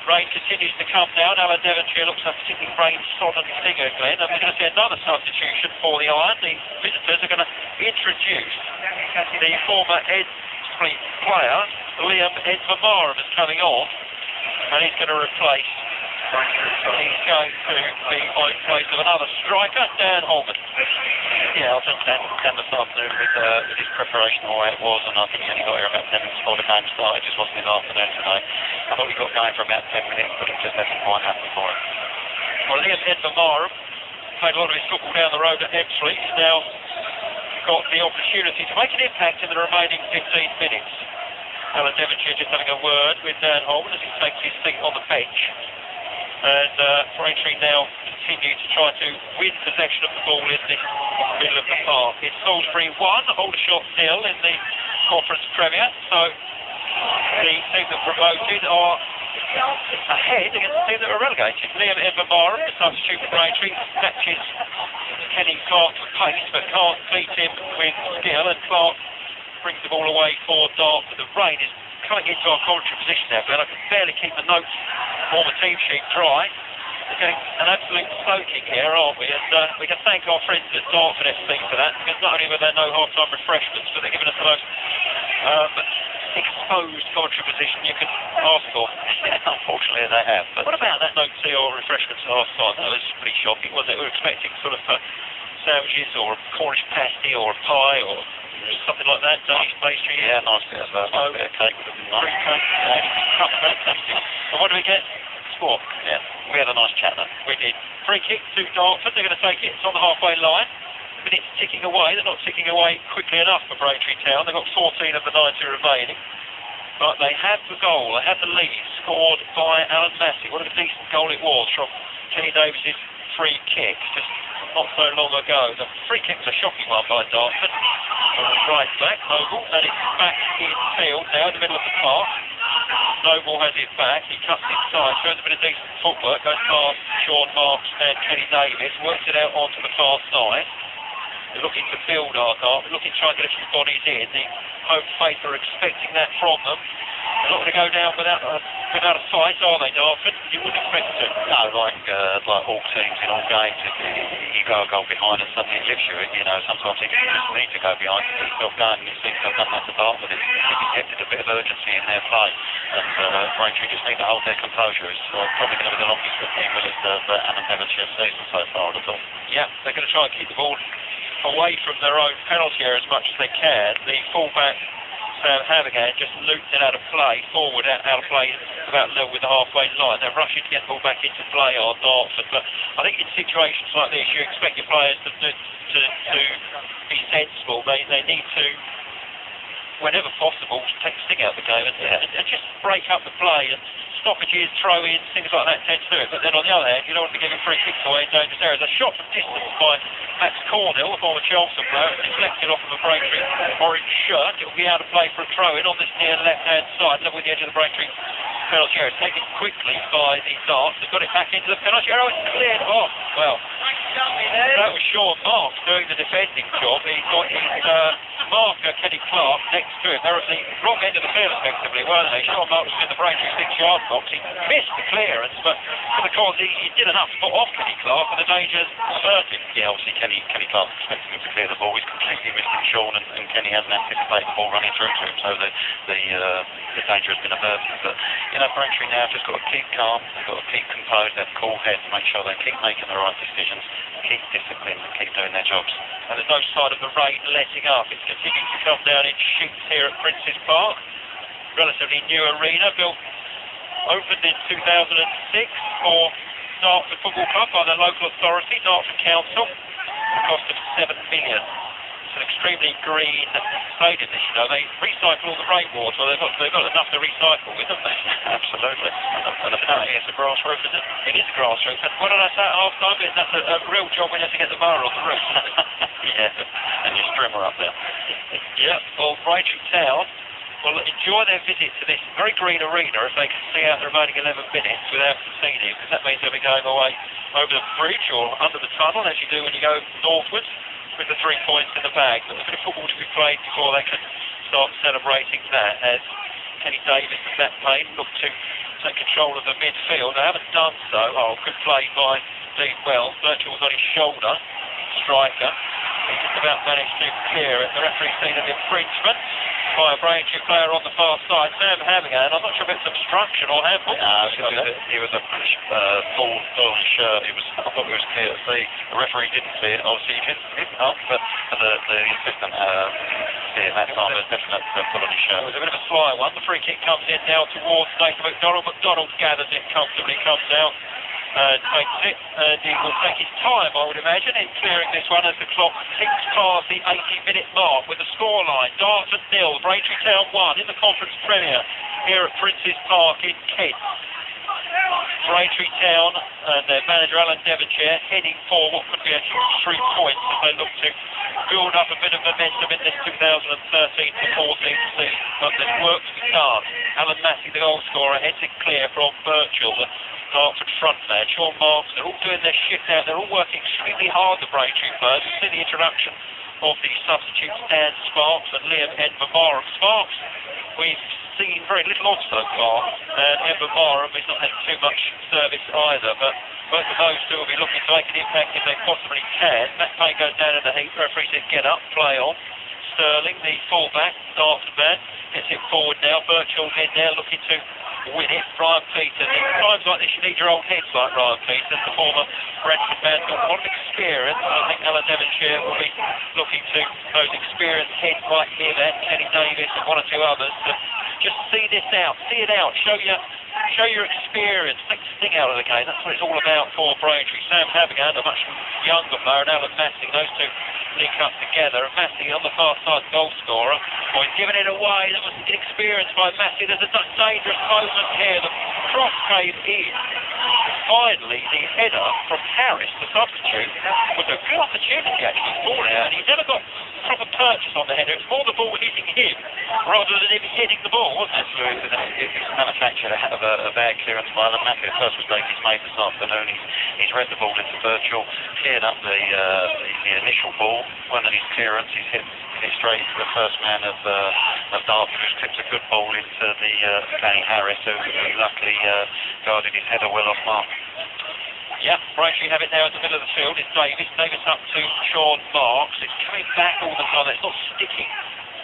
rain continues to come down. Alan Devonshires looks a particularly rain-sodden figure, Glenn, and we're going to see another substitution for the Iron. The visitors are going to introduce the former Edsley player, Liam Edvermarum, is coming on, and he's going to replace. He's going to be in place of another striker, Dan Holman. Yeah, I was just Dan this afternoon with his preparation the way it was, and I think he only got here about 10 minutes before the game started. It just wasn't his afternoon today. I thought he got going for about 10 minutes, but it just hasn't quite happened for him. Well, Liam Edvermarum played a lot of his football down the road at Epsley. He's now got the opportunity to make an impact in the remaining 15 minutes. Alan Devonshires just having a word with Dan Holman as he takes his seat on the bench. And Braintree now continue to try to win possession of the ball in the middle of the park. It's Salisbury 1, Aldershot 0 in the Conference Premier. So the team that promoted are ahead against the team that were relegated. Liam Edvermarum, the substitute for Braintree, matches Kenny Clark's pace but can't beat him with skill, and Clark brings the ball away for Dartford. The rain is coming into our commentary position now, Glenn. I can barely keep the notes on the team sheet dry. We're getting an absolute soaking here, aren't we? And we can thank our friends at Dartford FC for that, because not only were there no half-time refreshments, but they're giving us the most exposed commentary position you can ask for. Unfortunately, they have. But what about that no tea or refreshments last time? That was pretty shocking, wasn't it? We were expecting sort of sandwiches or a Cornish pasty or a pie or something like that, Danish pastry. Yeah, nice bit of nice bit of cake would have been nice. Fruit cake, cupcake, anything. And what do we get? Sport. Yeah, we had a nice chat then. We did. Free kick to Dartford. They're going to take it. It's on the halfway line. Minutes ticking away. They're not ticking away quickly enough for Braintree Town. They've got 14 of the 90 remaining. But they have the goal. They have the lead, scored by Alan Massey. What a decent goal it was from Kenny Davis's free kick just not so long ago. The free kick was a shocking one by Dartford. Right back, Noble, and it's back in field now in the middle of the park. Noble has it back, he cuts inside, shows a bit of decent footwork, goes past Sean Marks and Kenny Davis, works it out onto the far side. They're looking to build our Dartford, looking to try and get a few bodies in. The home faithful are expecting that from them. They're not going to go down without a fight, are they, Dartford? You wouldn't expect to. No, like all teams in all games, if you go a goal behind and suddenly it lifts you, you know, sometimes you just need to go behind to keep yourself going, and it seems to have done that to Dartford. It's injected a bit of urgency in their play, and Braintree just need to hold their composure. It's probably going to be the longest 15 minutes that Alan Devonshires season so far, I thought. Yeah, they're going to try and keep the ball away from their own penalty area as much as they can. The fullback Sam Havigan just looped it out of play, forward out of play, about level with the halfway line. They're rushing to get the ball back into play on Dartford, but I think in situations like this you expect your players to be sensible. They need to, whenever possible, take the sting out of the game and just break up the play, and stoppages, throw-ins, things like that tend to do it. But then on the other hand, you don't want to be giving free kicks away in dangerous areas. A shot from distance by Max Cornell, the former Chelmsford player, deflected off of a Braintree orange shirt. It will be out of play for a throw-in on this near left-hand side, level with the edge of the Braintree penalty area. Taken quickly by the Darts. They've got it back into the penalty area. It's cleared off. Well, that was Sean Marks doing the defending job. He's got his marker, Kenny Clark, next to him. They're at the wrong end of the field, effectively, weren't they? Sean Marks was in the Braintree 6-yard box. He missed the clearance, but because he did enough to put off Kenny Clark, and the dangers averted. Yeah, obviously Kenny Clark was expecting him to clear the ball. He's completely missed him, Sean, and Kenny hasn't anticipated the ball running through to him, so the danger has been averted. But, you know, Braintree now have just got to keep calm, they've got to keep composed, have cool heads, make sure they keep making the right decisions, keep disciplined, and keep doing their jobs. And there's no sign of the rain letting up. It's continuing to come down in sheets here at Prince's Park. Relatively new arena, opened in 2006 for Dartford Football Club by the local authority, Dartford Council, at a cost of £7 million. it's an extremely green stadium this, you know. They recycle all the rainwater, so they've got enough to recycle with, haven't they? Absolutely. And apparently it's a grass roof, is it? It is a grass roof. And what did I say at half time? That's a real job when you have to get the mower on the roof. Yeah, and your strimmer up there. Yeah, well, Braintree Town will enjoy their visit to this very green arena if they can see out the remaining 11 minutes without conceding, because that means they'll be going away over the bridge or under the tunnel, as you do when you go northwards, with the 3 points in the bag. But there's a bit of football to be played before they can start celebrating that, as Kenny Davis and Matt Payne look to take control of the midfield. They haven't done so. Oh, good play by Dean Wells. Birchall's on his shoulder, striker. He just about managed to clear it. The referee's seen an infringement by a Braintree player on the far side, Sam Havigan. I'm not sure if it's obstruction or handball. He was a full shirt. I thought it was clear to see. The referee didn't see it. Obviously, he didn't up, but the assistant see it that time. It was definitely full on his shirt. It was a bit of a sly one. The free kick comes in now towards Nathan McDonald. McDonald gathers it comfortably, comes out. Takes it, and he will take his time, I would imagine, in clearing this one as the clock ticks past the 80-minute mark with the scoreline. Dartford 0, Braintree Town 1 in the Conference Premier here at Prince's Park in Kent. Braintree Town and their manager Alan Devonshires heading for what could be a huge 3 points as they look to build up a bit of momentum in this 2013-14 season, but there's work to be done. Alan Massey, the goal scorer, heads it clear from Birchall, the Dartford front man. Sean Marks, they're all doing their shift out. They're all working extremely hard, the Braintree players. We see the introduction of the substitutes Dan Sparks and Liam Envermarum. Sparks, we've seen very little of so far, and Envermarum has not had too much service either, but both of those two will be looking to make an impact if they possibly can. Matt Payne goes down in the heat. The referee says get up, play on. Sterling, the fullback, Dartford man, gets it forward now. Birchall in there looking to win it. Ryan Peters. In times like this, you need your old heads like Ryan Peters, the former Brentford man. Got a lot of experience. I think Alan Devonshires will be looking to those experienced heads like him and Kenny Davis and one or two others to just see this out, see it out, show your experience, take the sting out of the game. That's what it's all about for Braintree. Sam Havigan, a much younger player, and Alan Massey, those two link up together. And Massey on the far side, goal scorer. Oh, he's given it away. That was inexperienced by Massey. There's a dangerous moment here. The cross came in. Finally, the header from Harris, the substitute, was a good opportunity actually for it, and he never got proper purchase on the header. It's more the ball hitting him rather than him hitting the ball, wasn't it? Absolutely. It's manufactured of a bad clearance by Alan Massey. The first mistake he's made this afternoon. He's read the ball into Birchall, cleared up the initial ball. One of his clearance, he's hit straight into the first man of Dartford, who's tipped a good ball into the Danny Harris, who luckily guarded his header well off mark. Yeah, Braintree have it now in the middle of the field. It's Davis. Davis up to Sean Marks. It's coming back all the time. It's not sticking.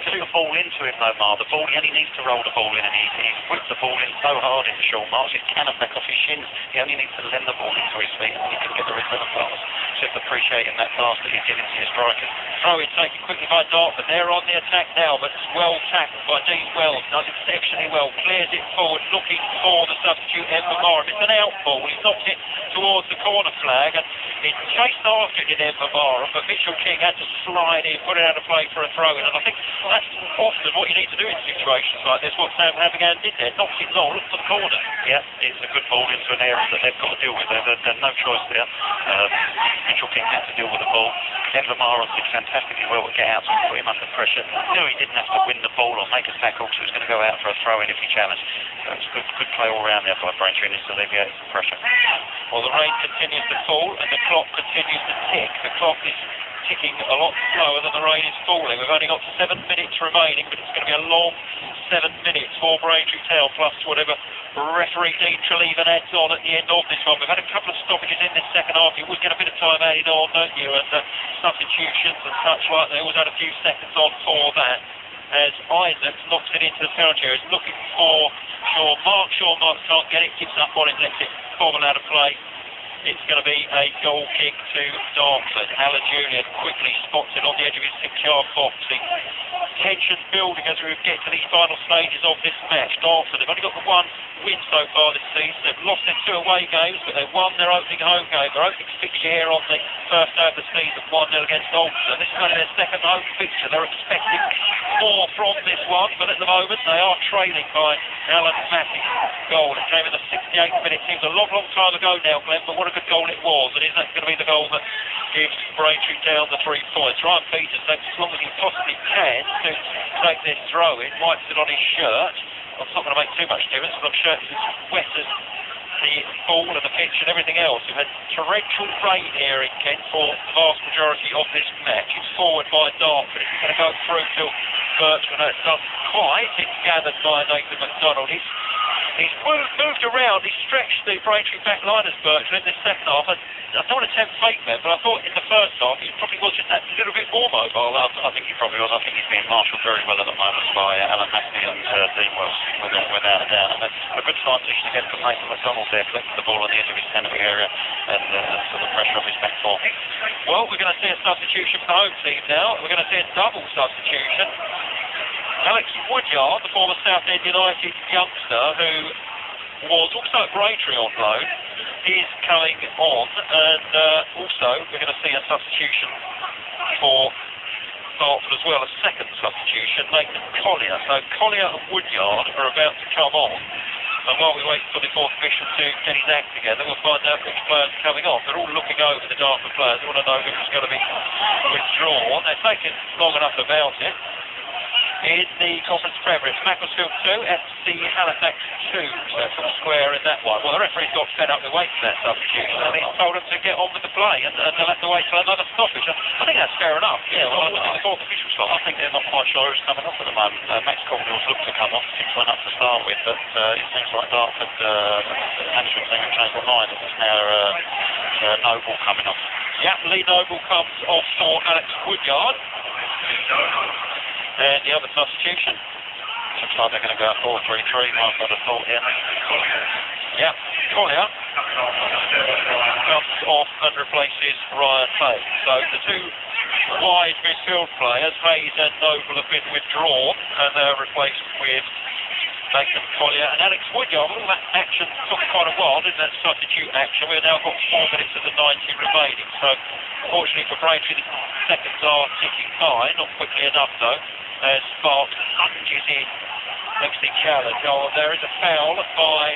Took the ball into him though, Mark. The ball, he only needs to roll the ball in, and he's whipped the ball in so hard into Sean Marks, it cannot back off his shins. He only needs to lend the ball into his feet, and he can get the rhythm of pass. Just appreciating that pass that he's giving to your striker. Throw in taken quickly by Dartford. They're on the attack now, but it's well tackled by Dean Wells. Does exceptionally well. Clears it forward, looking for the substitute Envermarum. It's an out ball. He's knocked it towards the corner flag, and he chased after it in Envermarum, but Mitchell King had to slide in, put it out of play for a throw in, and I think that's often what you need to do in situations like this, what Sam Havigan did there. Knocked it long, looked for the corner. Yeah, it's a good ball into an area that they've got to deal with. There's no choice there. Mitchell King had to deal with the ball. Envermarum did fantastically well to get out and put him under pressure. No, he didn't have to win the ball or make a tackle, so he was going to go out for a throw-in if he challenged. So it's good play all round there by Braintree, and it's alleviated some pressure. Well, the rain continues to fall and the clock continues to tick. The clock is ticking a lot slower than the rain is falling. We've only got 7 minutes remaining, but it's going to be a long 7 minutes for Braintree Town, plus whatever referee Dean Treleaven adds on at the end of this one. We've had a couple of stoppages in this second half. You always get a bit of time added on, don't you? And substitutions and such like. They always had a few seconds on for that. As Isaacs knocks it into the penalty area, he's looking for Sean Marks. Sean Marks can't get it, gives up on it, lets it bobble out of play. It's going to be a goal kick to Dartford. Alan Julian quickly spots it on the edge of his 6-yard box. The tension building as we get to these final stages of this match. Dartford, they've only got the one win so far this season. They've lost their 2 away games, but they've won their opening home game. Their opening fixture here on the first day of the season, 1-0 against Alton. This is only their second home fixture. They're expecting more from this one, but at the moment they are trailing by Alan Devonshires' goal. It came in the 68th minute. Seems a long, long time ago now, Glenn, but what a good goal it was. And is that going to be the goal that gives Braintree down the 3 points? Ryan Peters takes as long as he possibly can to take this throw in, wipes it on his shirt. Well, it's not going to make too much difference, because I'm sure it's as wet as the ball and the pitch and everything else. We've had torrential rain here in Kent for the vast majority of this match. It's forward by Dartford. It's going to go through to Birchman. It's done quite. It's gathered by Nathan McDonald. He's moved around. He's stretched the Braintree back line as Birchman in this second half. I don't want to tempt fate there, but I thought in the first half he probably was just that little bit more mobile. I think he probably was. I think he's being marshalled very well at the moment by Alan Devonshires and Dean Wells, without a doubt. And a good start position again for Nathan McDonald there, collecting the ball on the edge of his penalty area and sort of pressure off his back four. Well, we're going to see a substitution for the home team now. We're going to see a double substitution. Alex Woodyard, the former Southend United youngster, who was also at Braintree on loan, is coming on, and also we're going to see a substitution for Dartford as well, a second substitution, Nathan Collier. So Collier and Woodyard are about to come on, and while we wait for the fourth official to get his act together, we'll find out which players are coming on. They're all looking over the Dartford players. They want to know who's going to be withdrawn. They're taking long enough about it. In the Conference Premier, it's Macclesfield 2, FC Halifax 2. So from square in that one. Well, the referee's got fed up with waiting for that substitution, and he's told them to get on with the play, and they'll have to wait for another stoppage. I think that's fair enough. Yeah, well, the fourth official slot. I think they're not quite sure who's coming off at the moment. Max Cornwell's looked to come off, 6 went up to start with, but it seems like Dartford management team have changed their mind. It's now Noble coming off. Yeah, Lee Noble comes off for Alex Woodyard. And the other substitution. Looks like they're going to go 4-3-3, I've got a thought here. Yeah, Collier comes off and replaces Ryan Hayes. So the 2 wide midfield players, Hayes and Noble, have been withdrawn, and they're replaced with Nathan Collier and Alex Woodyard. All that action took quite a while, didn't that substitute action? We've now got 4 minutes of the 90 remaining. So, fortunately for Braintree, the seconds are ticking by, not quickly enough though, as Spark lunges in next to challenge. Oh, there is a foul by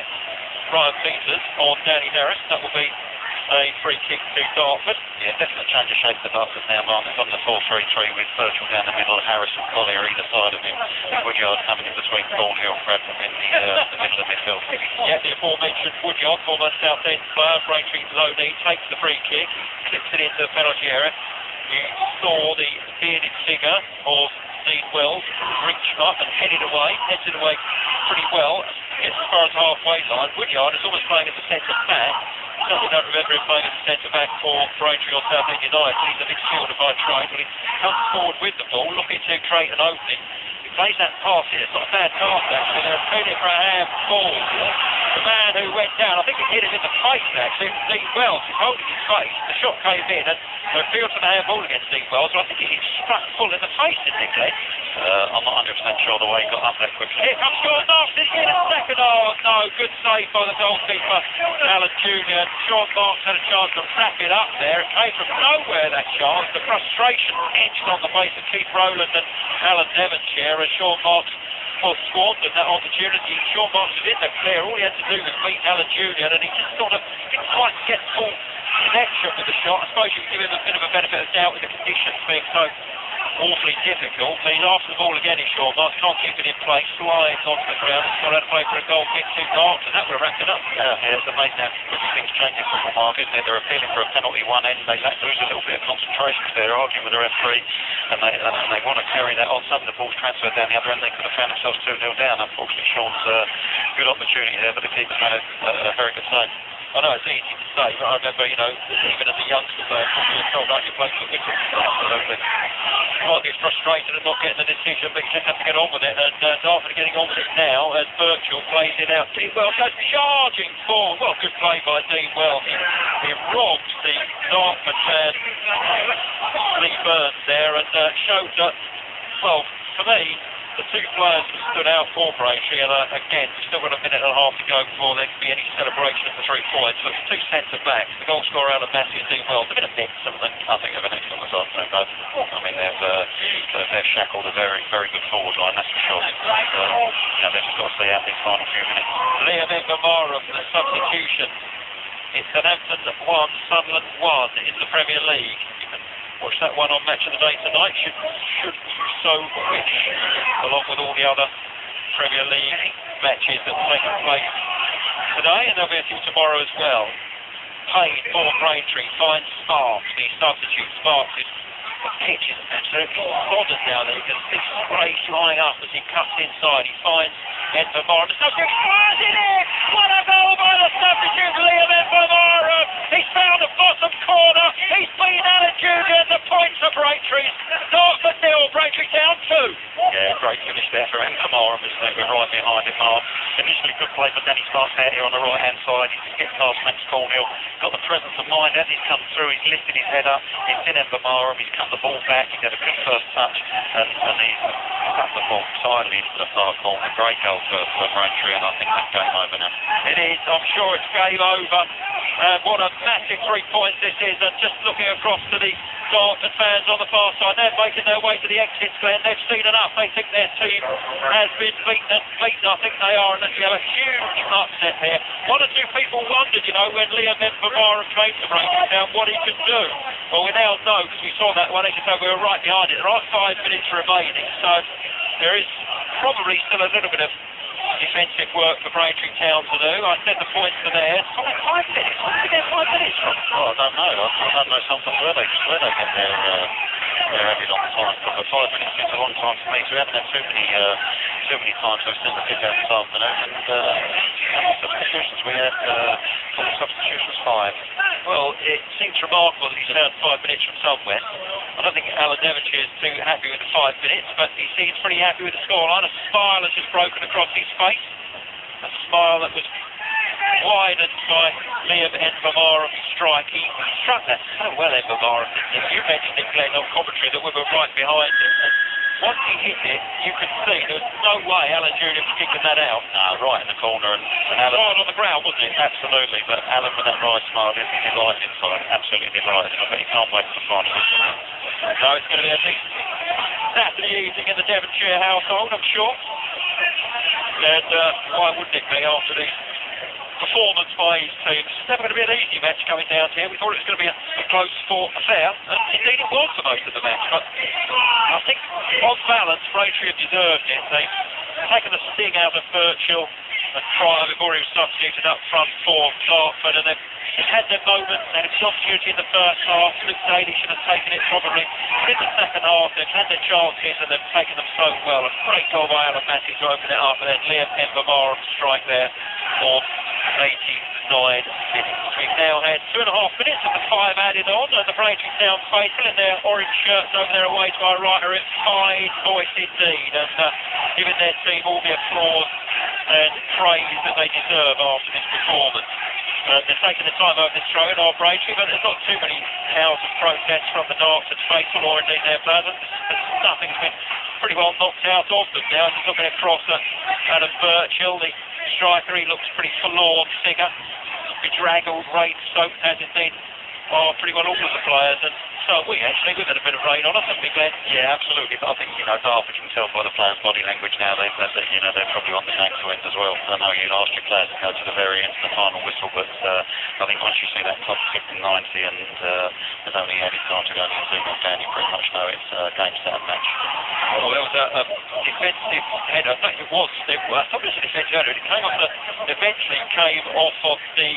Ryan Peters on Danny Harris. That will be a free kick to Dartford. Yeah, definite change of shape for Dartford now, Mark. It's on the 4-3-3 with Virgil down the middle, Harris and Collier either side of him. Woodyard coming in between Thornhill and Bradford in the middle of midfield. Yeah, the aforementioned Woodyard, former Southend player, Braintree loanee, takes the free kick, clips it into the penalty area. You saw the bearded figure of Dean Wells reach up and heads it away pretty well, gets as far as halfway line. Woodyard is almost playing as a centre back. Certainly don't remember him playing as a centre back for Braintree or Southend United. He's a midfielder by trade, but he comes forward with the ball, looking to create an opening. He plays that pass here. It's not a bad pass actually. They're appealing for a handball. The man who went down, I think it hit him in the face actually. Dean Wells is holding his face. The shot came in and they appealed for the handball against Dean Wells, but I think he struck full in the face, didn't he, Glenn? I'm not 100% sure the way he got up that quickly. Here comes Sean Marks in a second. Oh no, good save by the goalkeeper, Alan Jr. Sean Marks had a chance to wrap it up there. It came from nowhere, that chance. The frustration etched on the face of Keith Rowland and Alan Devonshires as Sean Marks squandered that opportunity. Sean Marks was in the clear. All he had to do was beat Alan Jr. and he just sort of didn't quite get full connection with the shot. I suppose you could give him a bit of a benefit of doubt with the conditions being so awfully difficult, but he's after the ball again, he's Sean Marks, can't keep it in place, slides onto the ground, he's got out to play for a goal kick to Dartford, and that would have wrapped it up. Yeah, it's amazing how quickly things change in football, Mark, isn't it? They're appealing for a penalty one end, they lose a little bit of concentration because they're arguing with the referee, and they want to carry that on. Suddenly the ball's transferred down the other end, they could have found themselves 2-0 down. Unfortunately, Sean's good opportunity there, but the keeper's made a very good save. I know it's easy to say, but I remember, you know, even as a youngster player, you were told that you played for Wicklow. Absolutely. You might get frustrated and not getting the decision, but you just have to get on with it. And Dartford are getting on with it now as Virgil plays it out. Dean Wells goes charging forward. Well, good play by Dean Wells. He robbed the Dartford fan, Lee Burns there, and showed that, well, for me, the two players that stood out for Braintree, and again, we've still got a minute and a half to go before there can be any celebration of the 3 points. But the two centre backs, the goal scorer Alan Devonshires doing well. It's a bit of mix, haven't they? I think they've been excellent this afternoon, both. I mean, they've shackled a very, very good forward line, that's for sure. They've just got to see out these final few minutes. Liam Invermara for the substitution. It's Southampton 1, Sunderland 1 in the Premier League. You can watch that one on Match of the Day tonight, should you so wish, along with all the other Premier League matches that are taking place today, and there'll be a few tomorrow as well. Payne for Braintree finds Sparks, the substitute. Sparks is the pitch is absolutely sodden now. There you can see spray flying up as he cuts inside. He finds Invermara. The substitute fires in here! What a goal by the substitute, Liam Invermara! He's found the bottom corner. He's been Alan Junior. The points for Braintree. Dartford 0, Braintree Town 2. Yeah, great finish there for Invermara. We're right behind him, Mark. Initially good play for Danny Sparks out here on the right hand side. He's getting past Max Cornhill. Got the presence of mind as he's come through. He's lifted his head up. It's in Invermara. He's cut the ball back. He's had a good first touch, and he's cut the ball entirely into the far corner. Great goal for Braintree, and I think that's game over now. It is. I'm sure it's game over. What a massive 3 points this is. And just looking across to the Dartford fans on the far side, they're making their way to the exits, Glenn. They've seen enough. They think their team has been beaten. I think they are, and we have a huge upset here. One or two people wondered, when Liam Invermara came to Braintree Town, what he could do. Well, we now know, because we saw that one, as you say, we were right behind it. There are 5 minutes remaining, so there is probably still a little bit of defensive work for Braintree Town to do. I said the points are there. It's only 5 minutes. Where did they get 5 minutes from? Oh, I don't know. I don't know sometimes where they get their added on time. But 5 minutes is a long time for me. So we haven't had too many times we've seen the kick out this afternoon. And substitutions, we had 4 substitutions, 5. Well, it seems remarkable that he's found 5 minutes from somewhere. I don't think Alan Devonshires is too happy with the 5 minutes, but he seems pretty happy with the scoreline. A smile has just broken across his face. A smile that was widened by Liam Invermara's strike. He struck that so well, Invermara. You mentioned it, Glenn, on commentary, that we were right behind him. Once he hit it, you could see there was no way Alan Junior was kicking that out. No, right in the corner, and Alan right on the ground, wasn't it? Absolutely, but Alan with that right smile, he's delighted inside, absolutely delighted. I bet he can't wait for the final. So it's going to be a decent Saturday evening in the Devonshire household, I'm sure. And why wouldn't it be after the performance by his team? It's never going to be an easy match coming down here. We thought it was going to be a close fought affair, and indeed it was for most of the match. But I think, on balance, Braintree have deserved it. They've taken the sting out of Birchall and Cryer before he was substituted up front for Dartford, and they've had their moments. They had an opportunity in the first half. Luke Daly should have taken it probably. But in the second half, they've had their chances and they've taken them so well. A great goal by Alan Devonshires to open it up, and then Liam Invermara strike there for 89 minutes. We've now had 2.5 minutes of the 5 added on, and the Braintree Town faithful in their orange shirts over there away to our right are in fine voice indeed, and giving their team all the applause and praise that they deserve after this performance. They're taking the time over this throw-in, our Braintree, but there's not too many howls of protest from the Dartford faithful or indeed their players. Nothing's been pretty well knocked out of them now. Just looking across at Adam Birchall, the striker, he looks pretty forlorn figure, bedraggled, rain-soaked, as indeed are pretty well all of the players, and so we actually. We've had a bit of rain on us, haven't we, Glenn? Yeah, absolutely. But I think, Dartford, you can tell by the players' body language now, they're probably on the game to end as well. I know you'd ask your players to go to the very end of the final whistle, but I think once you see that clock tick to 90 and there's only added time to go to the 2-0 down, you pretty much know it's game, set and match. Well, there was a defensive header. I think it was. I thought it was a defensive header. It came off eventually came off of the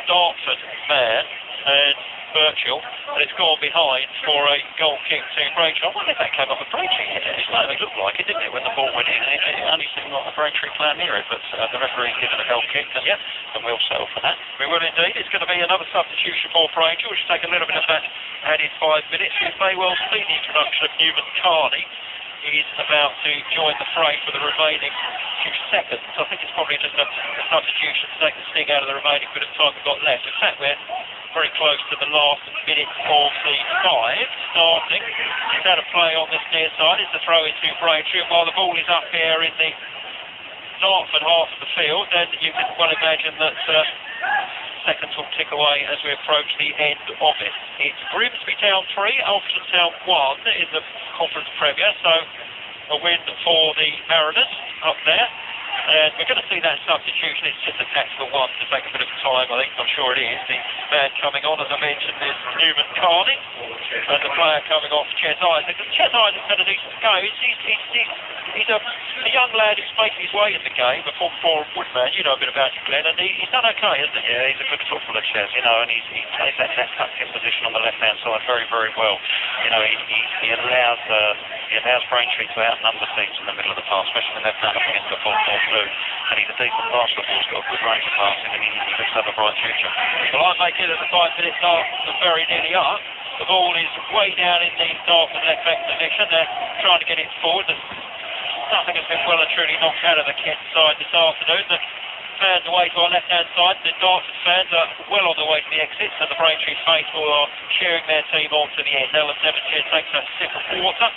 Dartford man and Birchall, and it's gone behind for a goal kick to Braintree. I wonder if that came off a Braintree header. It looked like it, didn't it, when the ball went in? It only seemed like a Braintree player near it, but the referee's given a goal kick, and we'll settle for that. We will indeed. It's going to be another substitution for Braintree, which will take a little bit of that added 5 minutes. We may well see the introduction of Newman Carney. He's about to join the fray for the remaining few seconds. I think it's probably just a substitution to take the sting out of the remaining bit of time we've got left. In fact, we're very close to the last minute of the 5 starting. It's had a play on this near side. It's a throw into Braintree, and while the ball is up here in the Dartford half of the field, then you can well imagine that seconds will tick away as we approach the end of it. It's Grimsby Town 3, Alfreton Town 1 in the Conference Premier, so a win for the Mariners up there. And we're going to see that substitution. It's just a tactical one to take a bit of time, I think. I'm sure it is. The man coming on, as I mentioned, is Newman Carney, and the player coming off, Ches Isaac. And Ches Isaac's had a decent go. He's a young lad who's making his way in the game, a form 4 Woodman. You know a bit about him, Glenn, and he's done okay, hasn't he? Yeah, he's a good footballer, Ches, you know, and he plays that tucked-in position on the left-hand side very, very well. You know, he allows Braintree to outnumber teams in the middle of the pass, especially when they've done up against the 4-4-2. And he's a decent passer, he's got a good range of passing, and he looks to have a bright future. Well, I make it at the 5 minutes after, very nearly up. The ball is way down in the Dartford left-back position. They're trying to get it forward. Nothing has been well and truly knocked out of the Kent side this afternoon. The fans away to our left-hand side. The Dartford fans are well on the way to the exit, so the Braintree faithful are cheering their team on to the end. Alan Devonshires takes a sip of water.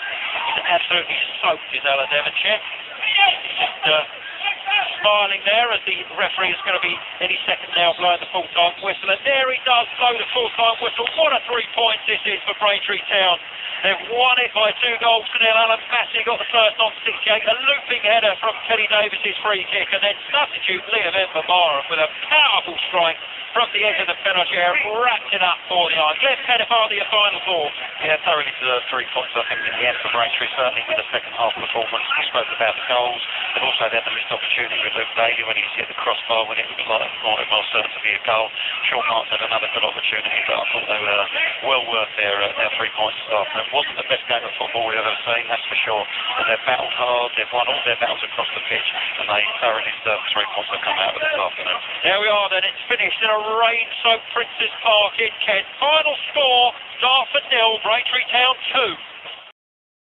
He's absolutely soaked, is Alan Devonshires. He's just smiling there as the referee is going to be any second now blowing the full-time whistle. And there he does blow the full-time whistle. What a 3 points this is for Braintree Town. They've won it by 2 goals to nil. Alan Massey got the first on 68. A looping header from Kenny Davis's free kick, and then substitute Liam Mbamara with a powerful strike from the edge of the penalty area, wrapped it up for the eye. Glenn Pennefardy, a final thought. Yeah, thoroughly deserved 3 points, I think, in the end for Braintree, certainly with the second half performance. We spoke about the goals, but also they had the missed opportunity with Luke Daly when he hit the crossbar when it was like more than well certain to be a goal. Sean Marks had another good opportunity, but I thought they were well worth their 3 points this afternoon. It wasn't the best game of football we've ever seen, that's for sure, but they've battled hard, they've won all their battles across the pitch, and they thoroughly deserve the 3 points that come out of it this afternoon. There we are then, it's finished in a rain-soaked Prince's Park in Kent. Final score, Dartford 0, Braintree Town 2.